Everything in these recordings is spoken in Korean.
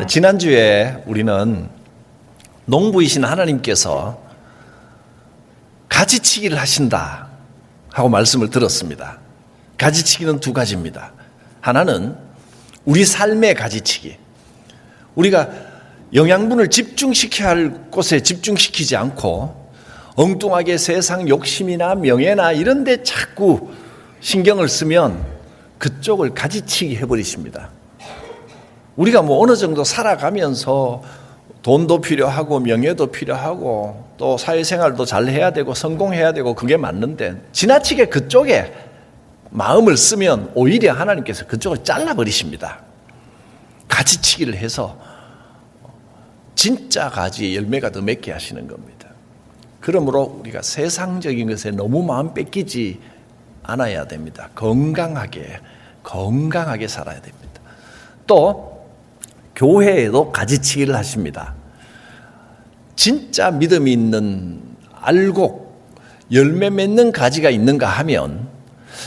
지난주에 우리는 농부이신 하나님께서 가지치기를 하신다 하고 말씀을 들었습니다. 가지치기는 두 가지입니다. 하나는 우리 삶의 가지치기. 우리가 영양분을 집중시켜야 할 곳에 집중시키지 않고 엉뚱하게 세상 욕심이나 명예나 이런 데 자꾸 신경을 쓰면 그쪽을 가지치기 해버리십니다. 우리가 어느 정도 살아가면서 돈도 필요하고 명예도 필요하고 또 사회생활도 잘 해야 되고 성공해야 되고 그게 맞는데 지나치게 그쪽에 마음을 쓰면 오히려 하나님께서 그쪽을 잘라버리십니다. 가지치기를 해서 진짜 가지의 열매가 더 맺게 하시는 겁니다. 그러므로 우리가 세상적인 것에 너무 마음 뺏기지 않아야 됩니다. 건강하게 살아야 됩니다. 또 교회에도 가지치기를 하십니다. 진짜 믿음이 있는 알곡, 열매 맺는 가지가 있는가 하면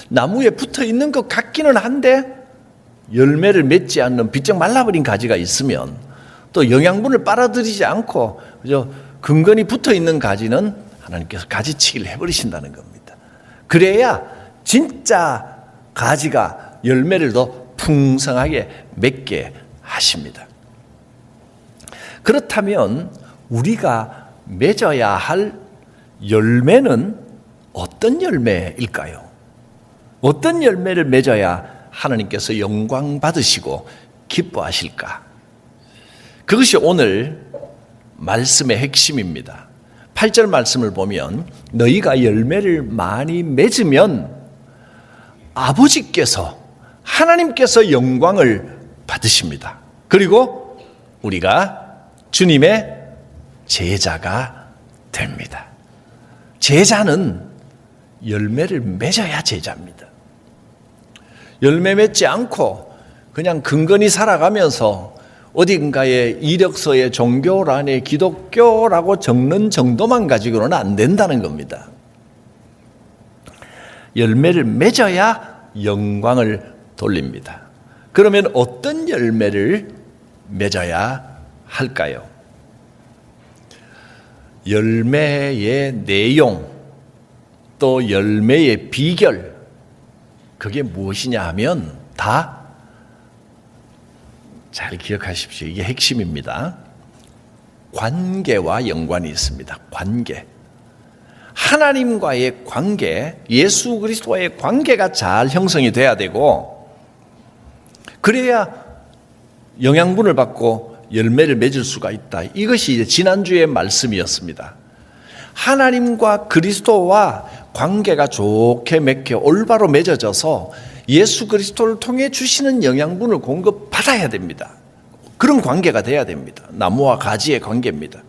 나무에 붙어 있는 것 같기는 한데 열매를 맺지 않는 비쩍 말라버린 가지가 있으면 또 영양분을 빨아들이지 않고 그저 근근히 붙어 있는 가지는 하나님께서 가지치기를 해버리신다는 겁니다. 그래야 진짜 가지가 열매를 더 풍성하게 맺게 하십니다. 그렇다면 우리가 맺어야 할 열매는 어떤 열매일까요? 어떤 열매를 맺어야 하나님께서 영광 받으시고 기뻐하실까? 그것이 오늘 말씀의 핵심입니다. 8절 말씀을 보면 너희가 열매를 많이 맺으면 아버지께서 하나님께서 영광을 받으십니다. 그리고 우리가 주님의 제자가 됩니다. 제자는 열매를 맺어야 제자입니다. 열매 맺지 않고 그냥 근근히 살아가면서 어딘가에 이력서에 종교란에 기독교라고 적는 정도만 가지고는 안 된다는 겁니다. 열매를 맺어야 영광을 돌립니다. 그러면 어떤 열매를 맺어야 할까요? 열매의 내용, 또 열매의 비결, 그게 무엇이냐 하면 다 잘 기억하십시오. 이게 핵심입니다. 관계와 연관이 있습니다. 관계. 하나님과의 관계, 예수 그리스도와의 관계가 잘 형성이 돼야 되고 그래야 영양분을 받고 열매를 맺을 수가 있다. 이것이 이제 지난주의 말씀이었습니다. 하나님과 그리스도와 관계가 좋게 맺혀 올바로 맺어져서 예수 그리스도를 통해 주시는 영양분을 공급받아야 됩니다. 그런 관계가 돼야 됩니다. 나무와 가지의 관계입니다.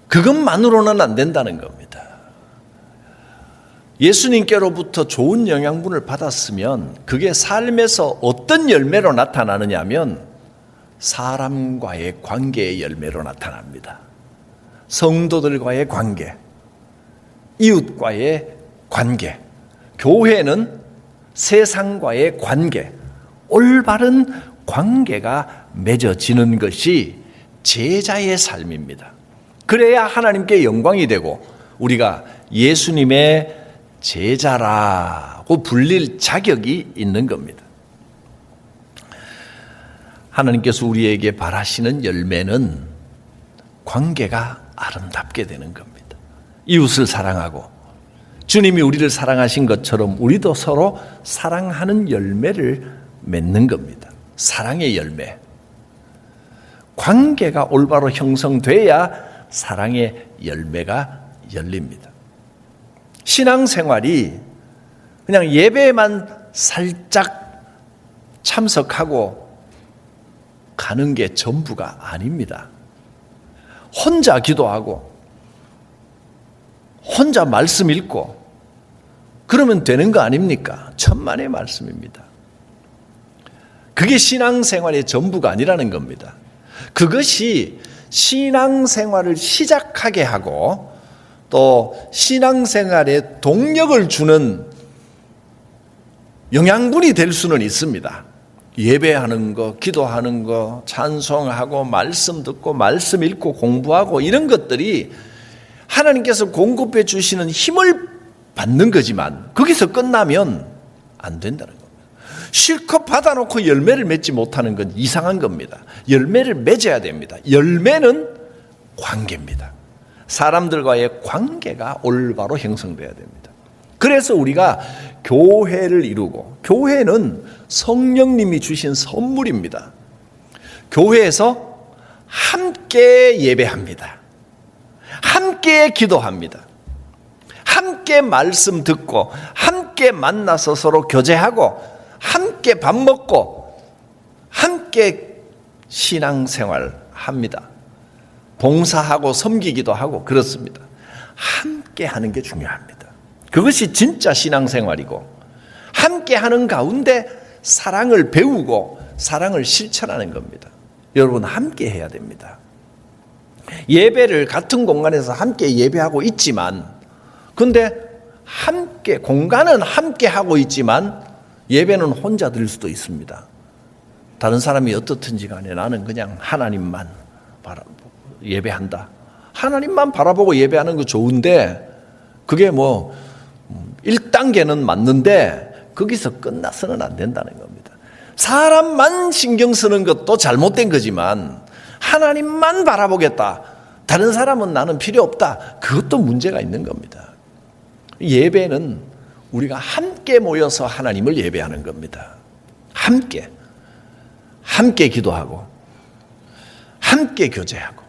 그것만으로는 안 된다는 겁니다. 예수님께로부터 좋은 영양분을 받았으면 그게 삶에서 어떤 열매로 나타나느냐면 사람과의 관계의 열매로 나타납니다. 성도들과의 관계, 이웃과의 관계, 교회는 세상과의 관계, 올바른 관계가 맺어지는 것이 제자의 삶입니다. 그래야 하나님께 영광이 되고 우리가 예수님의 제자라고 불릴 자격이 있는 겁니다. 하나님께서 우리에게 바라시는 열매는 관계가 아름답게 되는 겁니다. 이웃을 사랑하고 주님이 우리를 사랑하신 것처럼 우리도 서로 사랑하는 열매를 맺는 겁니다. 사랑의 열매. 관계가 올바로 형성돼야 사랑의 열매가 열립니다. 신앙생활이 그냥 예배만 살짝 참석하고 가는 게 전부가 아닙니다. 혼자 기도하고 혼자 말씀 읽고 그러면 되는 거 아닙니까? 천만의 말씀입니다. 그게 신앙생활의 전부가 아니라는 겁니다. 그것이 신앙생활을 시작하게 하고 또 신앙생활에 동력을 주는 영양분이 될 수는 있습니다. 예배하는 거, 기도하는 거, 찬송하고 말씀 듣고 말씀 읽고 공부하고 이런 것들이 하나님께서 공급해 주시는 힘을 받는 거지만 거기서 끝나면 안 된다는 겁니다. 실컷 받아놓고 열매를 맺지 못하는 건 이상한 겁니다. 열매를 맺어야 됩니다. 열매는 관계입니다. 사람들과의 관계가 올바로 형성돼야 됩니다. 그래서 우리가 교회를 이루고, 교회는 성령님이 주신 선물입니다. 교회에서 함께 예배합니다. 함께 기도합니다. 함께 말씀 듣고, 함께 만나서 서로 교제하고, 함께 밥 먹고, 함께 신앙생활 합니다. 봉사하고 섬기기도 하고 그렇습니다. 함께 하는 게 중요합니다. 그것이 진짜 신앙생활이고, 함께 하는 가운데 사랑을 배우고 사랑을 실천하는 겁니다. 여러분, 함께 해야 됩니다. 예배를 같은 공간에서 함께 예배하고 있지만, 근데 함께, 공간은 함께 하고 있지만 예배는 혼자 드릴 수도 있습니다. 다른 사람이 어떻든지 간에 나는 그냥 하나님만 바라보고 예배한다. 하나님만 바라보고 예배하는 거 좋은데, 그게 뭐 1단계는 맞는데 거기서 끝나서는 안 된다는 겁니다. 사람만 신경 쓰는 것도 잘못된 거지만 하나님만 바라보겠다, 다른 사람은 나는 필요 없다, 그것도 문제가 있는 겁니다. 예배는 우리가 함께 모여서 하나님을 예배하는 겁니다. 함께 기도하고 함께 교제하고.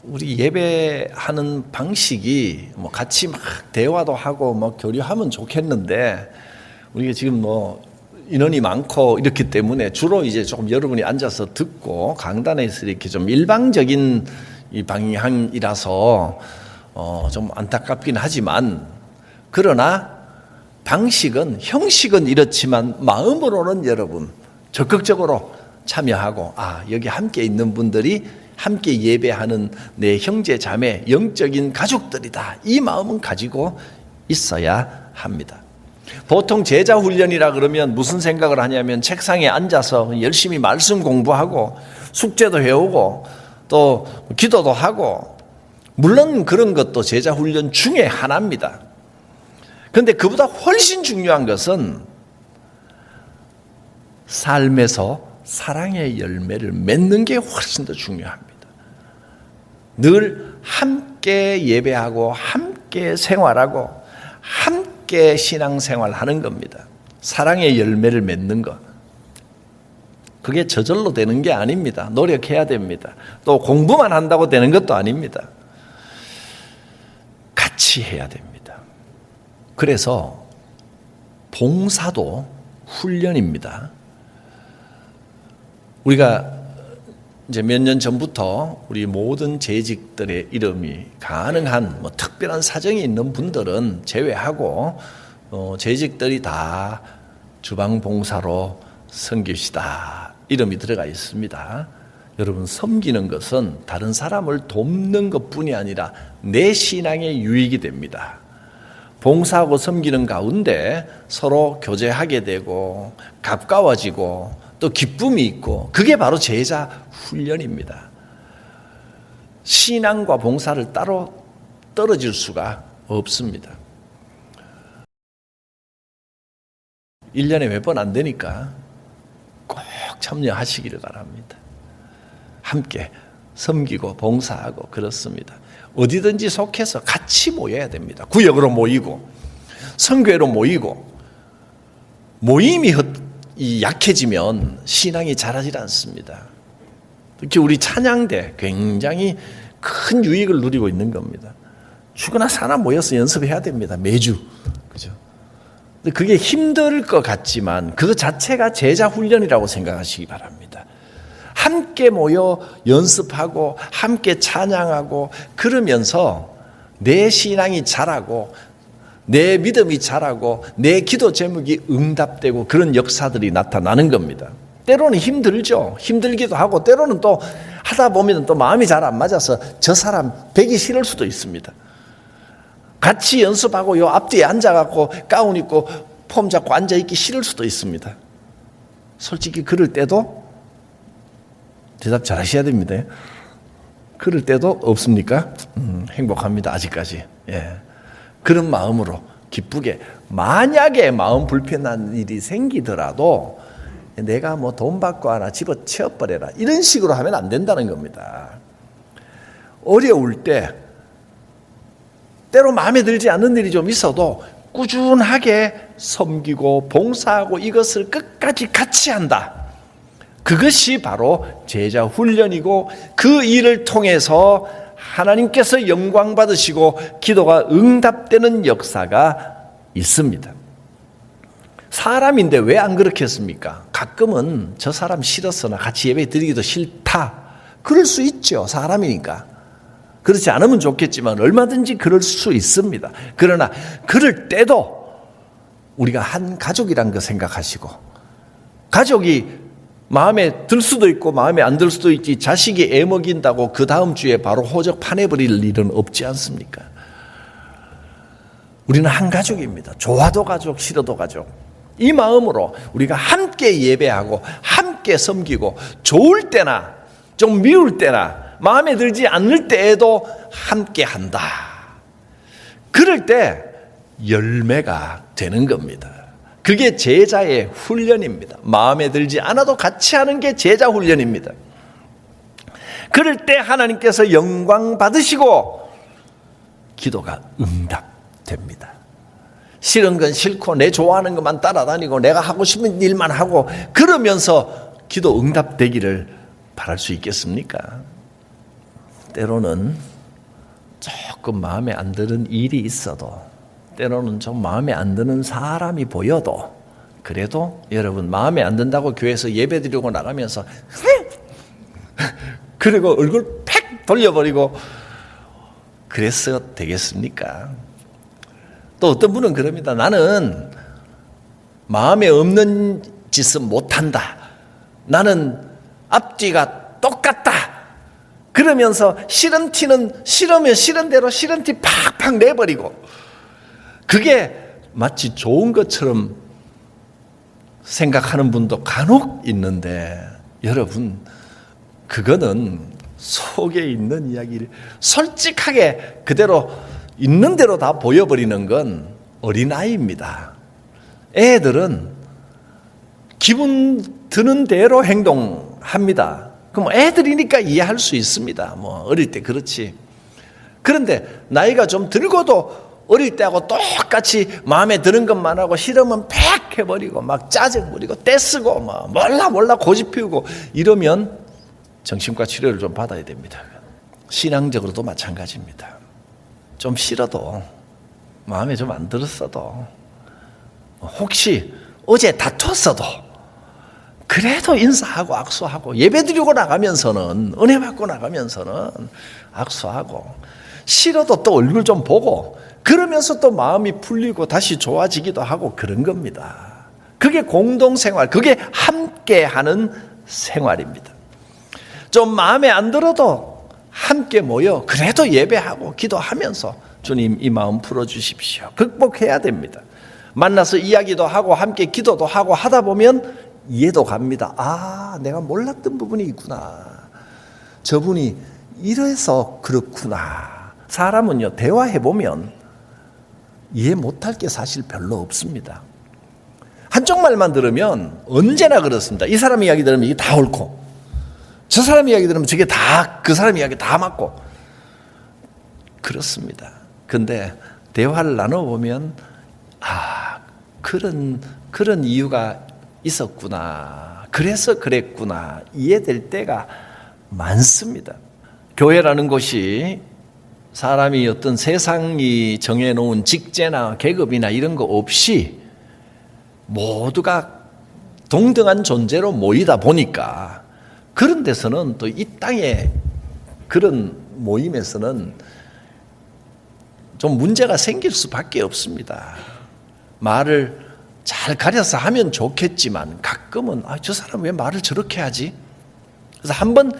우리 예배하는 방식이 뭐 같이 막 대화도 하고 뭐 교류하면 좋겠는데, 우리가 지금 뭐 인원이 많고 이렇기 때문에 주로 이제 조금 여러분이 앉아서 듣고 강단에서 이렇게 좀 일방적인 이 방향이라서 좀 안타깝긴 하지만, 그러나 방식은, 형식은 이렇지만 마음으로는 여러분 적극적으로 참여하고, 여기 함께 있는 분들이 함께 예배하는 내 형제 자매, 영적인 가족들이다, 이 마음은 가지고 있어야 합니다. 보통 제자 훈련이라 그러면 무슨 생각을 하냐면, 책상에 앉아서 열심히 말씀 공부하고 숙제도 해오고 또 기도도 하고, 물론 그런 것도 제자 훈련 중에 하나입니다. 그런데 그보다 훨씬 중요한 것은 삶에서 사랑의 열매를 맺는 게 훨씬 더 중요합니다. 늘 함께 예배하고 함께 생활하고 함께 신앙생활하는 겁니다. 사랑의 열매를 맺는 것. 그게 저절로 되는 게 아닙니다. 노력해야 됩니다. 또 공부만 한다고 되는 것도 아닙니다. 같이 해야 됩니다. 그래서 봉사도 훈련입니다. 우리가 이제 몇 년 전부터 우리 모든 재직들의 이름이 가능한 뭐 특별한 사정이 있는 분들은 제외하고 재직들이 다 주방봉사로 섬깁시다 이름이 들어가 있습니다. 여러분, 섬기는 것은 다른 사람을 돕는 것뿐이 아니라 내 신앙의 유익이 됩니다. 봉사하고 섬기는 가운데 서로 교제하게 되고 가까워지고 또 기쁨이 있고, 그게 바로 제자 훈련입니다. 신앙과 봉사를 따로 떨어질 수가 없습니다. 1년에 몇 번 안 되니까 꼭 참여하시기를 바랍니다. 함께 섬기고 봉사하고 그렇습니다. 어디든지 속해서 같이 모여야 됩니다. 구역으로 모이고 선교회로 모이고. 모임이 약해지면 신앙이 자라질 않습니다. 특히 우리 찬양대 굉장히 큰 유익을 누리고 있는 겁니다. 주거나 사나 모여서 연습해야 됩니다. 매주. 그죠? 근데 그게 힘들 것 같지만 그 자체가 제자 훈련이라고 생각하시기 바랍니다. 함께 모여 연습하고 함께 찬양하고 그러면서 내 신앙이 자라고 내 믿음이 자라고 내 기도 제목이 응답되고 그런 역사들이 나타나는 겁니다. 때로는 힘들죠. 힘들기도 하고 때로는 또 하다 보면 또 마음이 잘 안 맞아서 저 사람 뵈기 싫을 수도 있습니다. 같이 연습하고 요 앞뒤에 앉아갖고 가운 입고 폼 잡고 앉아있기 싫을 수도 있습니다. 솔직히 그럴 때도 대답 잘 하셔야 됩니다. 그럴 때도 없습니까? 행복합니다. 아직까지. 예. 그런 마음으로 기쁘게, 만약에 마음 불편한 일이 생기더라도 내가 뭐 돈 받고 하나 집어치워버려라, 이런 식으로 하면 안 된다는 겁니다. 어려울 때 때로 마음에 들지 않는 일이 좀 있어도 꾸준하게 섬기고 봉사하고 이것을 끝까지 같이 한다. 그것이 바로 제자 훈련이고, 그 일을 통해서 하나님께서 영광 받으시고 기도가 응답되는 역사가 있습니다. 사람인데 왜 안 그렇겠습니까? 가끔은 저 사람 싫었으나 같이 예배 드리기도 싫다, 그럴 수 있죠. 사람이니까. 그렇지 않으면 좋겠지만 얼마든지 그럴 수 있습니다. 그러나 그럴 때도 우리가 한 가족이란 거 생각하시고, 가족이 마음에 들 수도 있고 마음에 안 들 수도 있지, 자식이 애 먹인다고 그 다음 주에 바로 호적 파내버릴 일은 없지 않습니까? 우리는 한 가족입니다. 좋아도 가족, 싫어도 가족. 이 마음으로 우리가 함께 예배하고 함께 섬기고, 좋을 때나 좀 미울 때나 마음에 들지 않을 때에도 함께 한다. 그럴 때 열매가 되는 겁니다. 그게 제자의 훈련입니다. 마음에 들지 않아도 같이 하는 게 제자 훈련입니다. 그럴 때 하나님께서 영광 받으시고 기도가 응답됩니다. 싫은 건 싫고 내 좋아하는 것만 따라다니고 내가 하고 싶은 일만 하고 그러면서 기도 응답되기를 바랄 수 있겠습니까? 때로는 조금 마음에 안 드는 일이 있어도, 때로는 좀 마음에 안 드는 사람이 보여도, 그래도 여러분 마음에 안 든다고 교회에서 예배드리고 나가면서 그리고 얼굴 팩 돌려버리고 그래서 되겠습니까? 또 어떤 분은 그럽니다. 나는 마음에 없는 짓은 못한다. 나는 앞뒤가 똑같다. 그러면서 싫은 티는 싫으면 싫은 대로 싫은 티 팍팍 내버리고, 그게 마치 좋은 것처럼 생각하는 분도 간혹 있는데, 여러분 그거는 속에 있는 이야기를 솔직하게 그대로 있는 대로 다 보여버리는 건 어린아이입니다. 애들은 기분 드는 대로 행동합니다. 그럼 애들이니까 이해할 수 있습니다. 뭐 어릴 때 그렇지. 그런데 나이가 좀 들고도 어릴 때하고 똑같이 마음에 드는 것만 하고 싫으면 팩 해버리고 막 짜증 부리고 떼쓰고 막 몰라 고집 피우고 이러면 정신과 치료를 좀 받아야 됩니다. 신앙적으로도 마찬가지입니다. 좀 싫어도, 마음에 좀 안 들었어도, 혹시 어제 다퉜어도 그래도 인사하고 악수하고, 예배드리고 나가면서는, 은혜 받고 나가면서는 악수하고, 싫어도 또 얼굴 좀 보고, 그러면서 또 마음이 풀리고 다시 좋아지기도 하고 그런 겁니다. 그게 공동생활, 그게 함께하는 생활입니다. 좀 마음에 안 들어도 함께 모여 그래도 예배하고 기도하면서 주님 이 마음 풀어주십시오. 극복해야 됩니다. 만나서 이야기도 하고 함께 기도도 하고 하다 보면 이해도 갑니다. 아, 내가 몰랐던 부분이 있구나. 저분이 이래서 그렇구나. 사람은요, 대화해보면 이해 못할 게 사실 별로 없습니다. 한쪽 말만 들으면 언제나 그렇습니다. 이 사람 이야기 들으면 이게 다 옳고, 저 사람 이야기 들으면 저게 다 그 사람 이야기 다 맞고 그렇습니다. 근데 대화를 나눠보면 그런 이유가 있었구나, 그래서 그랬구나, 이해될 때가 많습니다. 교회라는 곳이 사람이 어떤 세상이 정해놓은 직제나 계급이나 이런 거 없이 모두가 동등한 존재로 모이다 보니까, 그런 데서는 또 이 땅에 그런 모임에서는 좀 문제가 생길 수밖에 없습니다. 말을 잘 가려서 하면 좋겠지만 가끔은 저 사람 왜 말을 저렇게 하지? 그래서 한번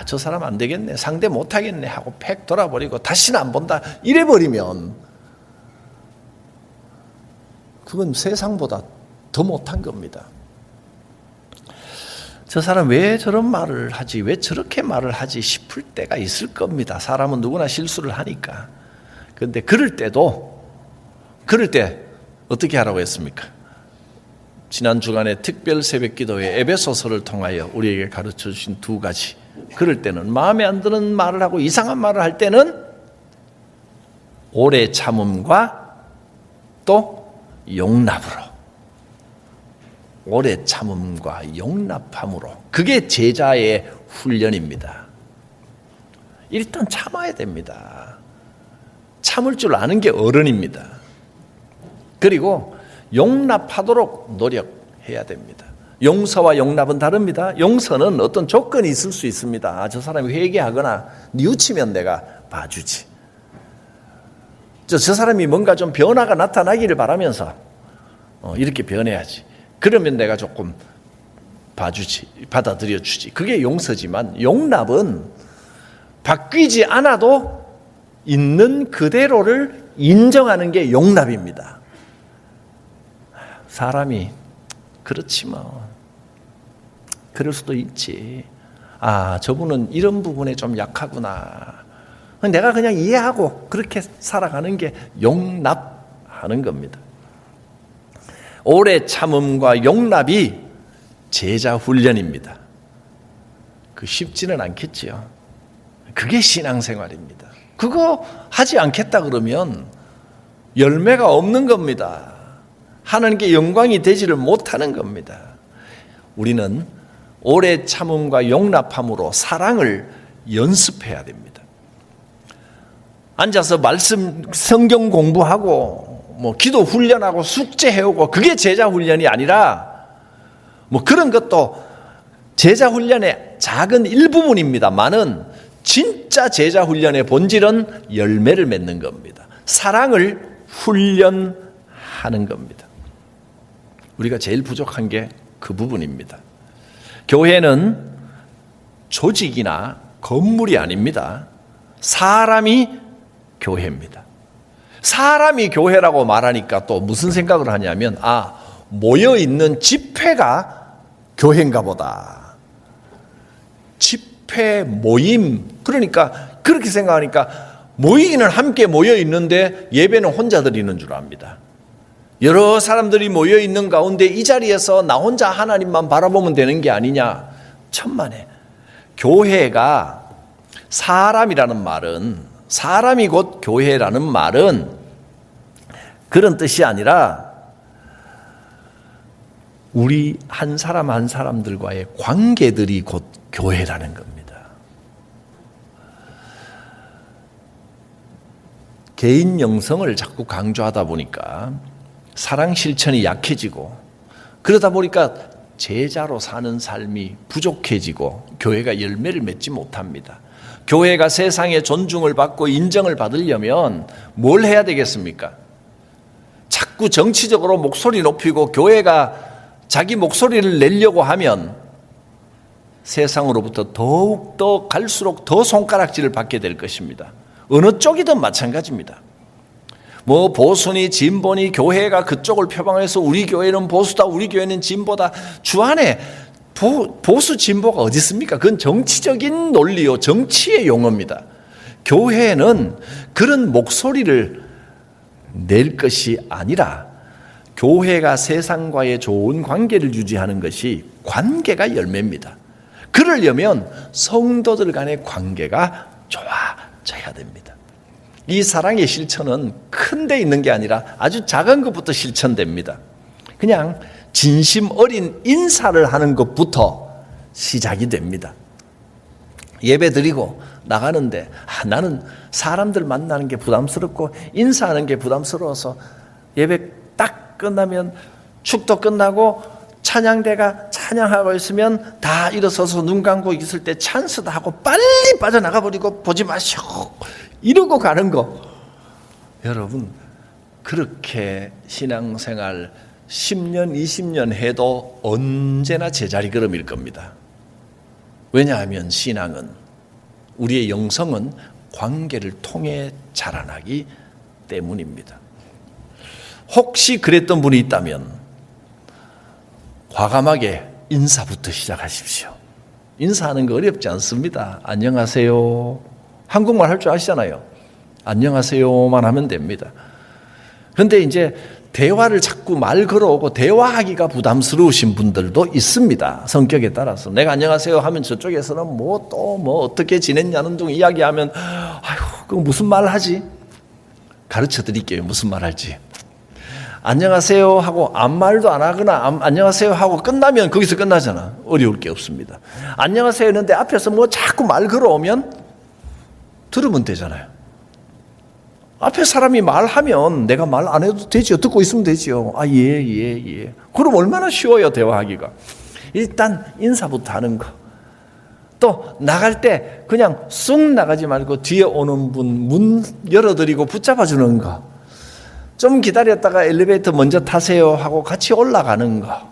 저 사람 안 되겠네, 상대 못 하겠네 하고 팩 돌아버리고 다시는 안 본다 이래버리면 그건 세상보다 더 못한 겁니다. 저 사람 왜 저런 말을 하지? 왜 저렇게 말을 하지? 싶을 때가 있을 겁니다. 사람은 누구나 실수를 하니까. 그런데 그럴 때 어떻게 하라고 했습니까? 지난 주간에 특별 새벽 기도회 에베소서를 통하여 우리에게 가르쳐 주신 두 가지. 그럴 때는 마음에 안 드는 말을 하고 이상한 말을 할 때는 오래 참음과 또 용납으로. 오래 참음과 용납함으로. 그게 제자의 훈련입니다. 일단 참아야 됩니다. 참을 줄 아는 게 어른입니다. 그리고 용납하도록 노력해야 됩니다. 용서와 용납은 다릅니다. 용서는 어떤 조건이 있을 수 있습니다. 저 사람이 회개하거나 뉘우치면 내가 봐주지. 저 사람이 뭔가 좀 변화가 나타나기를 바라면서 이렇게 변해야지. 그러면 내가 조금 봐주지, 받아들여 주지. 그게 용서지만 용납은 바뀌지 않아도 있는 그대로를 인정하는 게 용납입니다. 사람이 그렇지 뭐. 그럴 수도 있지. 저분은 이런 부분에 좀 약하구나. 내가 그냥 이해하고 그렇게 살아가는 게 용납하는 겁니다. 오래 참음과 용납이 제자 훈련입니다. 쉽지는 않겠지요. 그게 신앙생활입니다. 그거 하지 않겠다 그러면 열매가 없는 겁니다. 하나님께 영광이 되지를 못하는 겁니다. 우리는 오래 참음과 용납함으로 사랑을 연습해야 됩니다. 앉아서 말씀, 성경 공부하고 기도 훈련하고 숙제해오고 그게 제자 훈련이 아니라 그런 것도 제자 훈련의 작은 일부분입니다만은 진짜 제자 훈련의 본질은 열매를 맺는 겁니다. 사랑을 훈련하는 겁니다. 우리가 제일 부족한 게 그 부분입니다. 교회는 조직이나 건물이 아닙니다. 사람이 교회입니다. 사람이 교회라고 말하니까 또 무슨 생각을 하냐면 모여있는 집회가 교회인가 보다. 집회 모임, 그러니까 그렇게 생각하니까 모이기는 함께 모여있는데 예배는 혼자 드리는 줄 압니다. 여러 사람들이 모여있는 가운데 이 자리에서 나 혼자 하나님만 바라보면 되는 게 아니냐. 천만에. 교회가 사람이라는 말은, 사람이 곧 교회라는 말은 그런 뜻이 아니라 우리 한 사람 한 사람들과의 관계들이 곧 교회라는 겁니다. 개인 영성을 자꾸 강조하다 보니까 사랑 실천이 약해지고 그러다 보니까 제자로 사는 삶이 부족해지고 교회가 열매를 맺지 못합니다. 교회가 세상의 존중을 받고 인정을 받으려면 뭘 해야 되겠습니까? 자꾸 정치적으로 목소리 높이고 교회가 자기 목소리를 내려고 하면 세상으로부터 더욱더 갈수록 더 손가락질을 받게 될 것입니다. 어느 쪽이든 마찬가지입니다. 보수니 진보니 교회가 그쪽을 표방해서 우리 교회는 보수다, 우리 교회는 진보다. 주안에 보수 진보가 어디 있습니까? 그건 정치적인 논리요, 정치의 용어입니다. 교회는 그런 목소리를 낼 것이 아니라 교회가 세상과의 좋은 관계를 유지하는 것이 관계가 열매입니다. 그러려면 성도들 간의 관계가 좋아져야 됩니다. 이 사랑의 실천은 큰 데 있는 게 아니라 아주 작은 것부터 실천됩니다. 그냥 진심 어린 인사를 하는 것부터 시작이 됩니다. 예배 드리고 나가는데 나는 사람들 만나는 게 부담스럽고 인사하는 게 부담스러워서 예배 딱 끝나면 축도 끝나고 찬양대가 찬양하고 있으면 다 일어서서 눈 감고 있을 때 찬스도 하고 빨리 빠져나가 버리고 보지 마시오 이러고 가는 거. 여러분 그렇게 신앙생활 10년 20년 해도 언제나 제자리 걸음일 겁니다. 왜냐하면 신앙은, 우리의 영성은 관계를 통해 자라나기 때문입니다. 혹시 그랬던 분이 있다면 과감하게 인사부터 시작하십시오. 인사하는 거 어렵지 않습니다. 안녕하세요. 한국말 할 줄 아시잖아요. 안녕하세요만 하면 됩니다. 그런데 이제 대화를 자꾸 말 걸어오고 대화하기가 부담스러우신 분들도 있습니다. 성격에 따라서. 내가 안녕하세요 하면 저쪽에서는 어떻게 지냈냐는 둥 이야기하면 아유, 그거 무슨 말 하지? 가르쳐 드릴게요. 무슨 말 할지. 안녕하세요 하고 아무 말도 안 하거나 안녕하세요 하고 끝나면 거기서 끝나잖아. 어려울 게 없습니다. 안녕하세요 했는데 앞에서 자꾸 말 걸어오면 들으면 되잖아요. 앞에 사람이 말하면 내가 말 안 해도 되지요. 듣고 있으면 되지요. 예. 그럼 얼마나 쉬워요, 대화하기가. 일단 인사부터 하는 거. 또 나갈 때 그냥 쑥 나가지 말고 뒤에 오는 분 문 열어드리고 붙잡아주는 거. 좀 기다렸다가 엘리베이터 먼저 타세요 하고 같이 올라가는 거.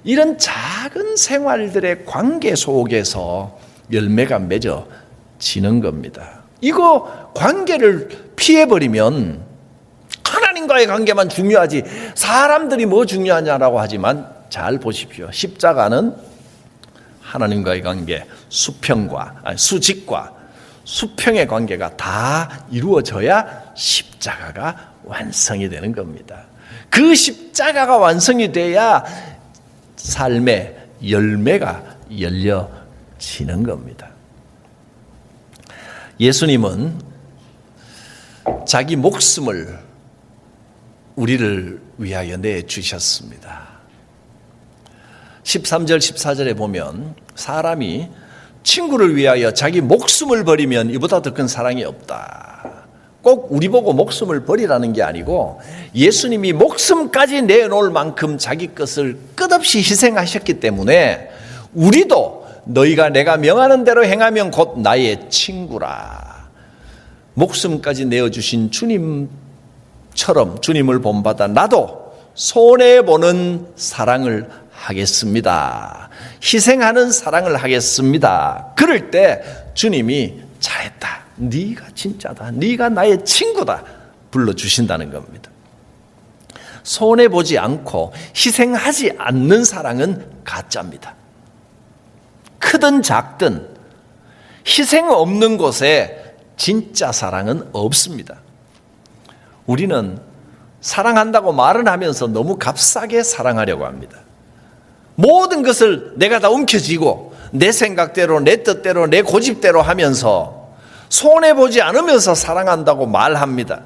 이런 작은 생활들의 관계 속에서 열매가 맺어지는 겁니다. 이거 관계를 피해버리면 하나님과의 관계만 중요하지 사람들이 뭐 중요하냐라고 하지만 잘 보십시오. 십자가는 하나님과의 관계, 수직과 수평의 관계가 다 이루어져야 십자가가 완성이 되는 겁니다. 그 십자가가 완성이 돼야 삶의 열매가 열려지는 겁니다. 예수님은 자기 목숨을 우리를 위하여 내주셨습니다. 13절 14절에 보면 사람이 친구를 위하여 자기 목숨을 버리면 이보다 더 큰 사랑이 없다. 꼭 우리 보고 목숨을 버리라는 게 아니고 예수님이 목숨까지 내놓을 만큼 자기 것을 끝없이 희생하셨기 때문에 우리도 너희가 내가 명하는 대로 행하면 곧 나의 친구라. 목숨까지 내어주신 주님처럼 주님을 본받아 나도 손해보는 사랑을 하겠습니다. 희생하는 사랑을 하겠습니다. 그럴 때 주님이 잘했다. 네가 진짜다. 네가 나의 친구다. 불러주신다는 겁니다. 손해보지 않고 희생하지 않는 사랑은 가짜입니다. 크든 작든 희생 없는 곳에 진짜 사랑은 없습니다. 우리는 사랑한다고 말은 하면서 너무 값싸게 사랑하려고 합니다. 모든 것을 내가 다 움켜쥐고 내 생각대로 내 뜻대로 내 고집대로 하면서 손해보지 않으면서 사랑한다고 말합니다.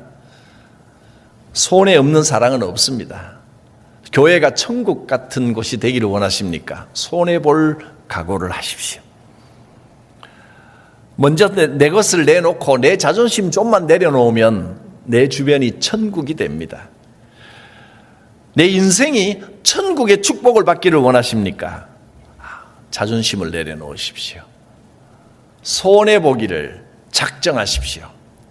손해 없는 사랑은 없습니다. 교회가 천국 같은 곳이 되기를 원하십니까? 손해볼 각오를 하십시오. 먼저 내 것을 내놓고 내 자존심 좀만 내려놓으면 내 주변이 천국이 됩니다. 내 인생이 천국의 축복을 받기를 원하십니까? 자존심을 내려놓으십시오. 손해보기를 작정하십시오.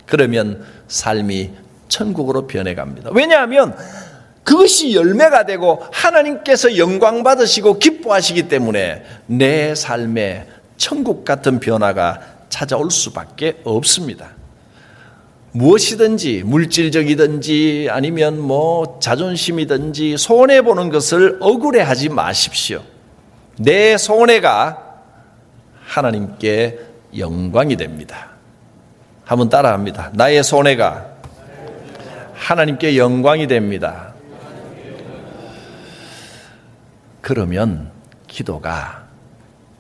그러면 삶이 천국으로 변해갑니다. 왜냐하면 그것이 열매가 되고 하나님께서 영광 받으시고 기뻐하시기 때문에 내 삶에 천국 같은 변화가 찾아올 수밖에 없습니다. 무엇이든지 물질적이든지 아니면 자존심이든지 손해보는 것을 억울해하지 마십시오. 내 손해가 하나님께 영광이 됩니다. 한번 따라합니다. 나의 손해가 하나님께 영광이 됩니다. 그러면 기도가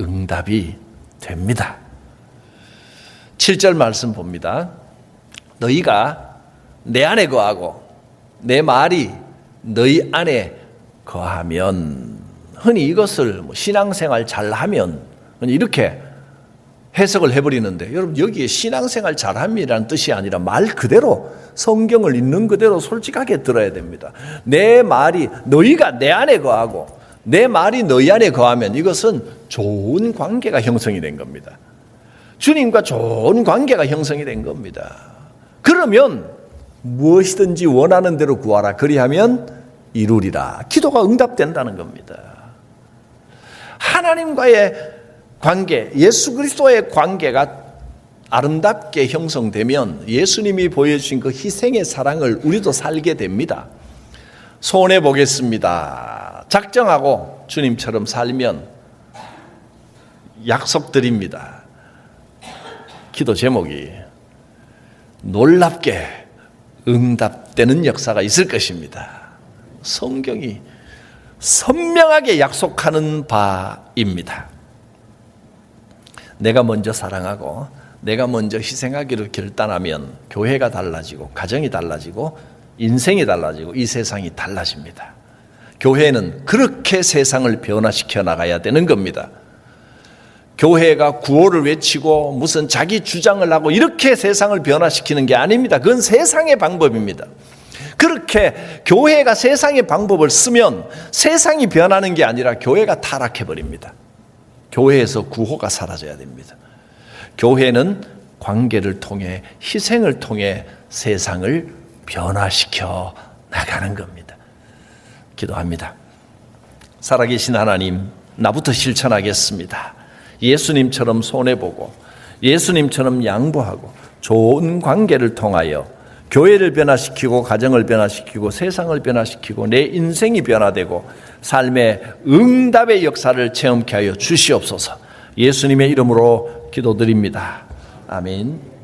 응답이 됩니다. 7절 말씀 봅니다. 너희가 내 안에 거하고 내 말이 너희 안에 거하면, 흔히 이것을 신앙생활 잘하면 이렇게 해석을 해버리는데, 여러분 여기에 신앙생활 잘함이라는 뜻이 아니라 말 그대로 성경을 있는 그대로 솔직하게 들어야 됩니다. 내 말이 너희가 내 안에 거하고 내 말이 너희 안에 거하면 이것은 좋은 관계가 형성이 된 겁니다. 주님과 좋은 관계가 형성이 된 겁니다. 그러면 무엇이든지 원하는 대로 구하라. 그리하면 이루리라. 기도가 응답된다는 겁니다. 하나님과의 관계, 예수 그리스도의 관계가 아름답게 형성되면 예수님이 보여주신 그 희생의 사랑을 우리도 살게 됩니다. 손해보겠습니다. 작정하고 주님처럼 살면 약속드립니다. 기도 제목이 놀랍게 응답되는 역사가 있을 것입니다. 성경이 선명하게 약속하는 바입니다. 내가 먼저 사랑하고 내가 먼저 희생하기로 결단하면 교회가 달라지고 가정이 달라지고 인생이 달라지고 이 세상이 달라집니다. 교회는 그렇게 세상을 변화시켜 나가야 되는 겁니다. 교회가 구호를 외치고 무슨 자기 주장을 하고 이렇게 세상을 변화시키는 게 아닙니다. 그건 세상의 방법입니다. 그렇게 교회가 세상의 방법을 쓰면 세상이 변하는 게 아니라 교회가 타락해버립니다. 교회에서 구호가 사라져야 됩니다. 교회는 관계를 통해 희생을 통해 세상을 변화시켜 나가는 겁니다. 기도합니다. 살아계신 하나님, 나부터 실천하겠습니다. 예수님처럼 손해보고 예수님처럼 양보하고 좋은 관계를 통하여 교회를 변화시키고 가정을 변화시키고 세상을 변화시키고 내 인생이 변화되고 삶의 응답의 역사를 체험케 하여 주시옵소서. 예수님의 이름으로 기도드립니다. 아멘.